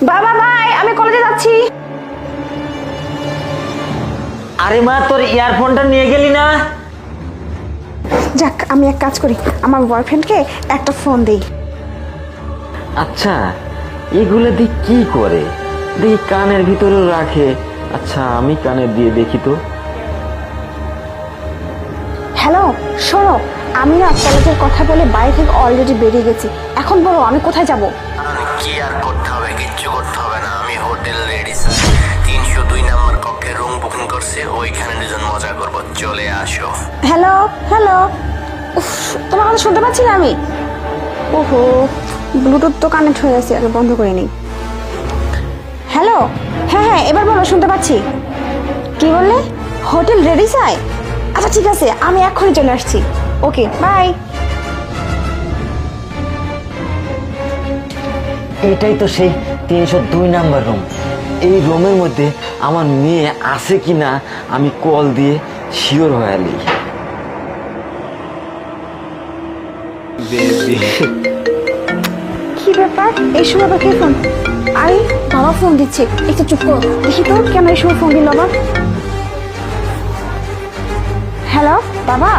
বাবা ভাই, আমি কলেজে যাচ্ছি। আরে মা, তোর ইয়ারফোনটা নিয়ে গেলি না? যাক, আমি এক কাজ করি, আমার বয়ফ্রেন্ডকে একটা ফোন দিই। আচ্ছা, এগুলো দিয়ে কি করে? দেখি কানের ভিতরেও রাখে। আচ্ছা, আমি কানে দিয়ে দেখি তো। হ্যালো, শোনো, আমি না কলেজের কথা বলে বাড়ি থেকে অলরেডি বেরিয়ে গেছি। এখন বলো আমি কোথায় যাব? কি আর করতে হবে? কিচ্ছু করতে হবে না। আমি হোটেল রেডিসন 302 নম্বর কক্ষে রুম বুকিং করছি, ওইখানে দুজন মজা করব, চলে আসো। হ্যালো হ্যালো, উফ, তোমার কথা শুনতে পাচ্ছি না আমি। ওহো, ব্লুটুথ তো কানেক্ট হয়ে গেছে, আগে বন্ধ করে নিই। হ্যালো, হ্যাঁ হ্যাঁ, এবার বলো, শুনতে পাচ্ছি। কি বললে? হোটেল রেডি চাই? আচ্ছা ঠিক আছে, আমি এক্ষুনি চলে আসছি। ওকে, বাই। এটাই তো সেই 302 নাম্বার রুম। এই রুমের মধ্যে আমার মেয়ে আছে কিনা আমি কল দিয়ে শিওর হয়ে নিই। কি ব্যাপার, এই সময় আবার কে ফোন? আরে বাবা ফোন দিচ্ছে, একটু চুপ করো, দেখি তো কেন এই সময় ফোন দিল আবার। হ্যালো বাবা।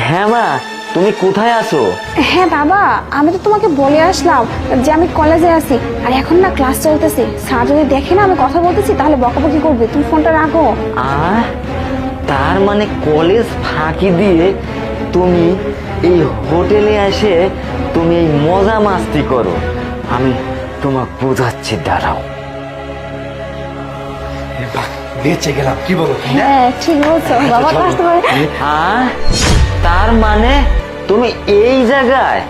হ্যাঁ মা, তুমি কোথায় আছো? হ্যাঁ বাবা, আমি তো তোমাকে বলে আসলাম যে আমি কলেজে আছি, আর এখন না ক্লাস চলতেছে। স্যার যদি দেখে না আমি কথা বলতেছি তাহলে বকাবকি করবে, তুমি ফোনটা রাখো। তার মানে কলেজ ফাঁকি দিয়ে তুমি এই হোটেলে এসে তুমি এই মজা মাস্তি করো। আমি তোমাকে বোঝাচ্ছি, দাঁড়াও। বেঁচে গেলাম, কি বলো? হ্যাঁ ঠিক বলছো বাবা, তো আসতে পারে। তার মানে তুমি এই জায়গায়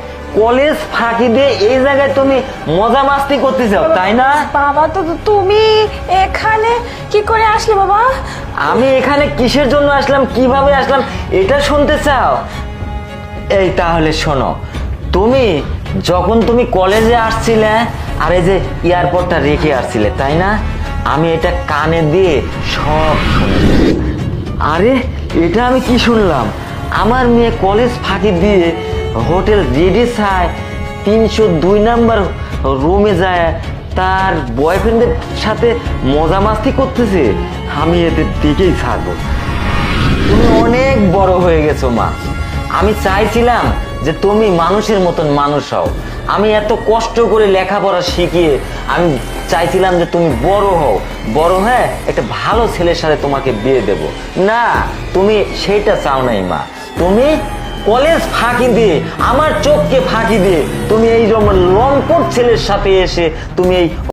কলেজ ফাঁকি দিয়ে এই জায়গায় তুমি মজা মাস্তি করতে চাও, তাই না? বাবা, তো তুমি এখানে কি করে আসলে বাবা? আমি এখানে কিসের জন্য আসলাম, কিভাবে আসলাম, এটা শুনতে চাও? এই তাহলে শোনো, যখন তুমি কলেজে আসছিলে আর এই যে এয়ারপোর্টটা রেখে আসছিলে, তাই না? আমি এটা কানে দিয়ে সব শুনছি। আরে এটা আমি কি শুনলাম? আমার মেয়ে কলেজ ফাঁকি দিয়ে হোটেল রেডিসাই 302 নাম্বার রুমে যায় তার বয়ফ্রেন্ডের সাথে মজা মাস্তি করতেছে। আমি এদের দিকেই থাকবো। তুমি অনেক বড় হয়ে গেছো মা। আমি চাইছিলাম যে তুমি মানুষের মতন মানুষ হও। আমি এত কষ্ট করে লেখাপড়া শিখিয়ে আমি চাইছিলাম যে তুমি বড় হয়ে একটা ভালো ছেলের সাথে তোমাকে বিয়ে দেব। না, তুমি সেটা চাও নাই মা। তুমি কলেজ ফাঁকি দিয়ে, আমার চোখকে ফাঁকি দিয়ে তুমি এই লম্পট ছেলের সাথে এসে তুমি এই